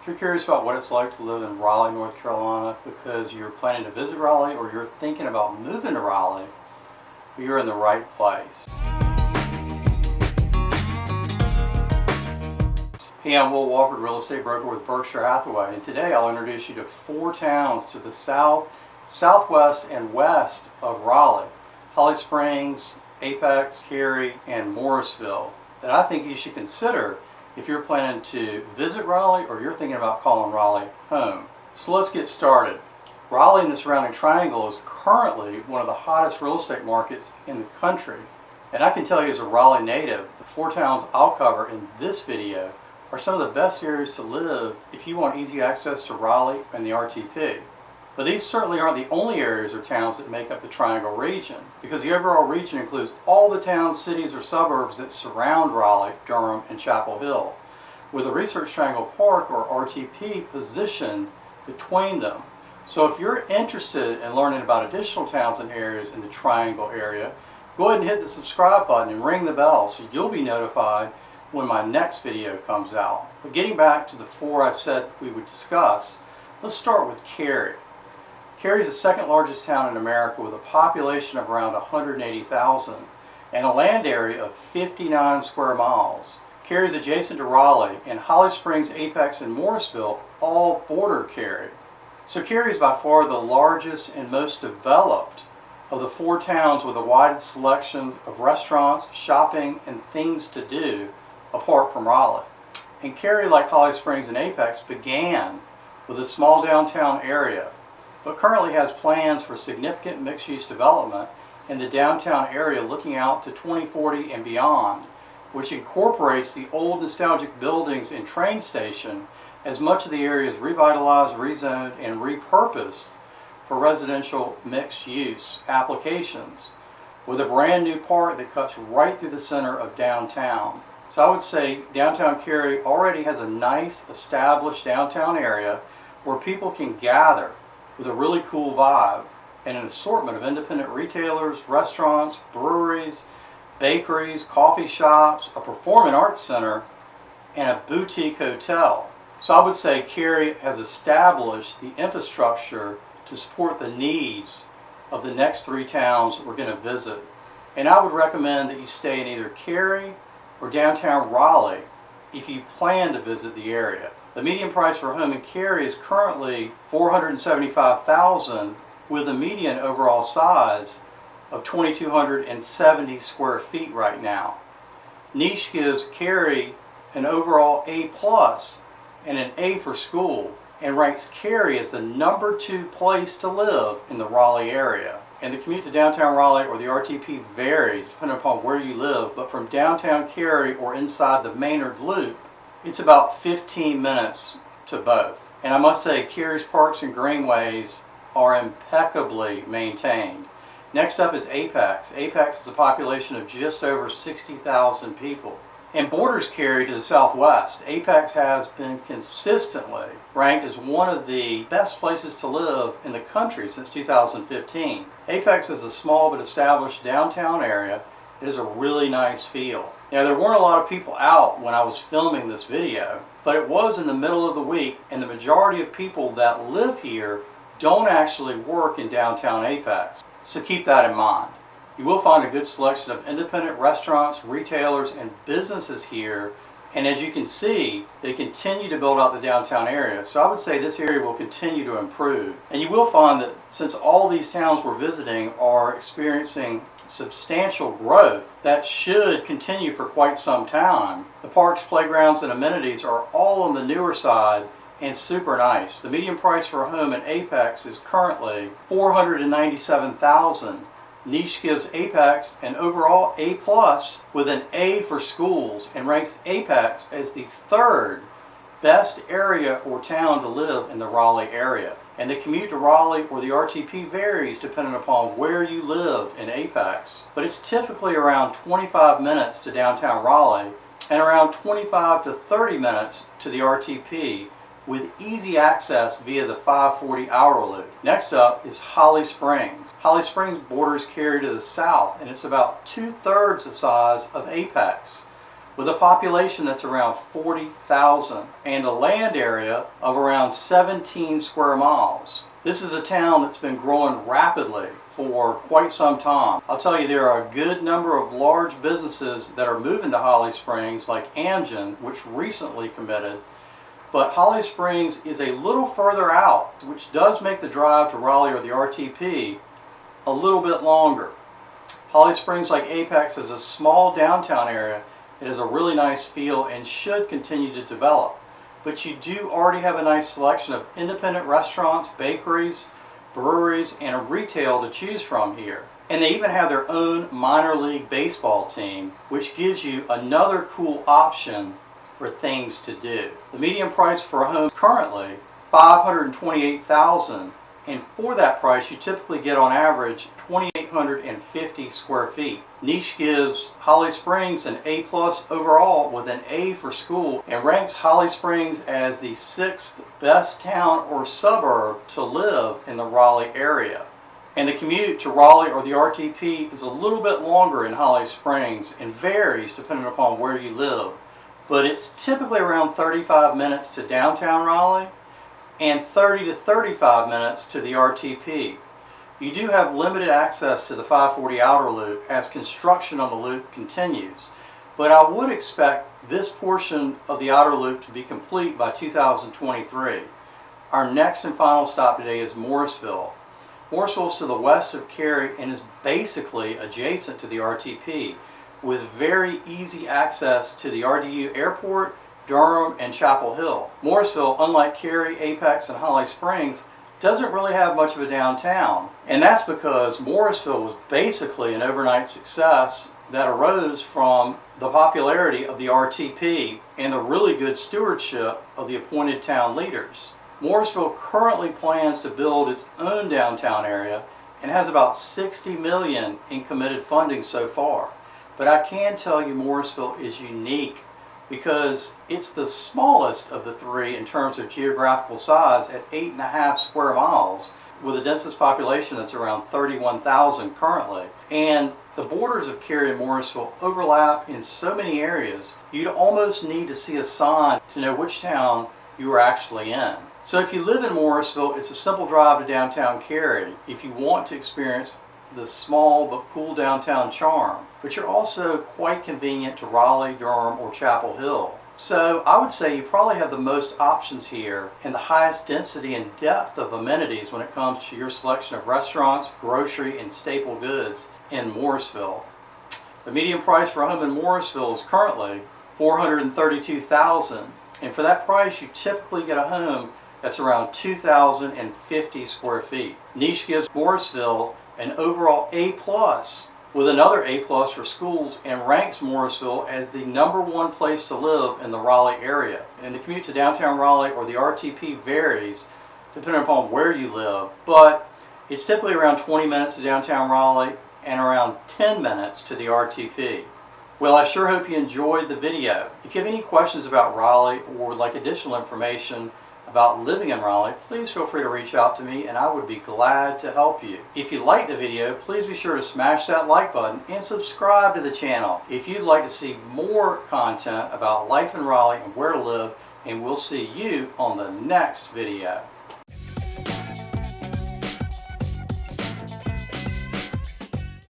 If you're curious about what it's like to live in Raleigh, North Carolina, because you're planning to visit Raleigh or you're thinking about moving to Raleigh, you're in the right place. Hey, I'm Will Wofford, real estate broker with Berkshire Hathaway, and today I'll introduce you to 4 towns to the south, southwest, and west of Raleigh: Holly Springs, Apex, Cary, and Morrisville, that I think you should consider if you're planning to visit Raleigh or you're thinking about calling Raleigh home. So let's get started. Raleigh and the surrounding triangle is currently one of the hottest real estate markets in the country. And I can tell you as a Raleigh native, the 4 towns I'll cover in this video are some of the best areas to live if you want easy access to Raleigh and the RTP. But these certainly aren't the only areas or towns that make up the Triangle region, because the overall region includes all the towns, cities, or suburbs that surround Raleigh, Durham, and Chapel Hill, with the Research Triangle Park, or RTP, positioned between them. So if you're interested in learning about additional towns and areas in the Triangle area, go ahead and hit the subscribe button and ring the bell so you'll be notified when my next video comes out. But getting back to the 4 I said we would discuss, let's start with Cary. Cary is the second largest town in America with a population of around 180,000 and a land area of 59 square miles. Cary is adjacent to Raleigh, and Holly Springs, Apex, and Morrisville all border Cary. So Cary is by far the largest and most developed of the 4 towns, with the widest selection of restaurants, shopping, and things to do apart from Raleigh. And Cary, like Holly Springs and Apex, began with a small downtown area, but currently has plans for significant mixed-use development in the downtown area looking out to 2040 and beyond, which incorporates the old nostalgic buildings and train station, as much of the area is revitalized, rezoned, and repurposed for residential mixed-use applications, with a brand new park that cuts right through the center of downtown. So I would say downtown Cary already has a nice established downtown area where people can gather with a really cool vibe and an assortment of independent retailers, restaurants, breweries, bakeries, coffee shops, a performing arts center, and a boutique hotel. So I would say Cary has established the infrastructure to support the needs of the next 3 towns we're going to visit. And I would recommend that you stay in either Cary or downtown Raleigh if you plan to visit the area. The median price for a home in Cary is currently $475,000, with a median overall size of 2,270 square feet right now. Niche gives Cary an overall A+ and an A for school, and ranks Cary as the number 2 place to live in the Raleigh area. And the commute to downtown Raleigh or the RTP varies depending upon where you live, but from downtown Cary or inside the Maynard Loop, it's about 15 minutes to both. And I must say, Cary's parks and greenways are impeccably maintained. Next up is Apex. Apex has a population of just over 60,000 people and borders Cary to the southwest. Apex has been consistently ranked as one of the best places to live in the country since 2015. Apex is a small but established downtown area. It has a really nice feel. Now, there weren't a lot of people out when I was filming this video, but it was in the middle of the week, and the majority of people that live here don't actually work in downtown Apex. So keep that in mind. You will find a good selection of independent restaurants, retailers, and businesses here, and as you can see, they continue to build out the downtown area. So I would say this area will continue to improve. And you will find that since all these towns we're visiting are experiencing substantial growth that should continue for quite some time, the parks, playgrounds, and amenities are all on the newer side and super nice. The median price for a home in Apex is currently $497,000. Niche gives Apex an overall A+ with an A for schools, and ranks Apex as the 3rd best area or town to live in the Raleigh area. And the commute to Raleigh or the RTP varies depending upon where you live in Apex, but it's typically around 25 minutes to downtown Raleigh and around 25 to 30 minutes to the RTP, with easy access via the 540 hour loop. Next up is Holly Springs. Holly Springs borders Cary to the south, and it's about 2/3 the size of Apex, with a population that's around 40,000 and a land area of around 17 square miles. This is a town that's been growing rapidly for quite some time. I'll tell you, there are a good number of large businesses that are moving to Holly Springs, like Amgen, which recently committed. But Holly Springs is a little further out, which does make the drive to Raleigh or the RTP a little bit longer. Holly Springs, like Apex, is a small downtown area. It has a really nice feel and should continue to develop. But you do already have a nice selection of independent restaurants, bakeries, breweries, and retail to choose from here. And they even have their own minor league baseball team, which gives you another cool option for things to do. The median price for a home currently $528,000, and for that price you typically get on average 2,850 square feet. Niche gives Holly Springs an A+ overall with an A for school, and ranks Holly Springs as the 6th best town or suburb to live in the Raleigh area. And the commute to Raleigh or the RTP is a little bit longer in Holly Springs and varies depending upon where you live. But it's typically around 35 minutes to downtown Raleigh and 30 to 35 minutes to the RTP. You do have limited access to the 540 outer loop as construction on the loop continues, but I would expect this portion of the outer loop to be complete by 2023. Our next and final stop today is Morrisville. Morrisville is to the west of Cary and is basically adjacent to the RTP, with very easy access to the RDU Airport, Durham, and Chapel Hill. Morrisville, unlike Cary, Apex, and Holly Springs, doesn't really have much of a downtown. And that's because Morrisville was basically an overnight success that arose from the popularity of the RTP and the really good stewardship of the appointed town leaders. Morrisville currently plans to build its own downtown area and has about $60 million in committed funding so far. But I can tell you Morrisville is unique because it's the smallest of the three in terms of geographical size at 8.5 square miles, with a densest population that's around 31,000 currently. And the borders of Cary and Morrisville overlap in so many areas, you'd almost need to see a sign to know which town you are actually in. So if you live in Morrisville, it's a simple drive to downtown Cary if you want to experience the small but cool downtown charm, but you're also quite convenient to Raleigh, Durham, or Chapel Hill. So I would say you probably have the most options here and the highest density and depth of amenities when it comes to your selection of restaurants, grocery, and staple goods in Morrisville. The median price for a home in Morrisville is currently $432,000, and for that price you typically get a home that's around 2,050 square feet. Niche gives Morrisville an overall A+, with another A+ for schools, and ranks Morrisville as the #1 place to live in the Raleigh area. And the commute to downtown Raleigh or the RTP varies depending upon where you live, but it's typically around 20 minutes to downtown Raleigh and around 10 minutes to the RTP. Well, I sure hope you enjoyed the video. If you have any questions about Raleigh or would like additional information about living in Raleigh, please feel free to reach out to me and I would be glad to help you. If you liked the video, please be sure to smash that like button and subscribe to the channel if you'd like to see more content about life in Raleigh and where to live, and we'll see you on the next video.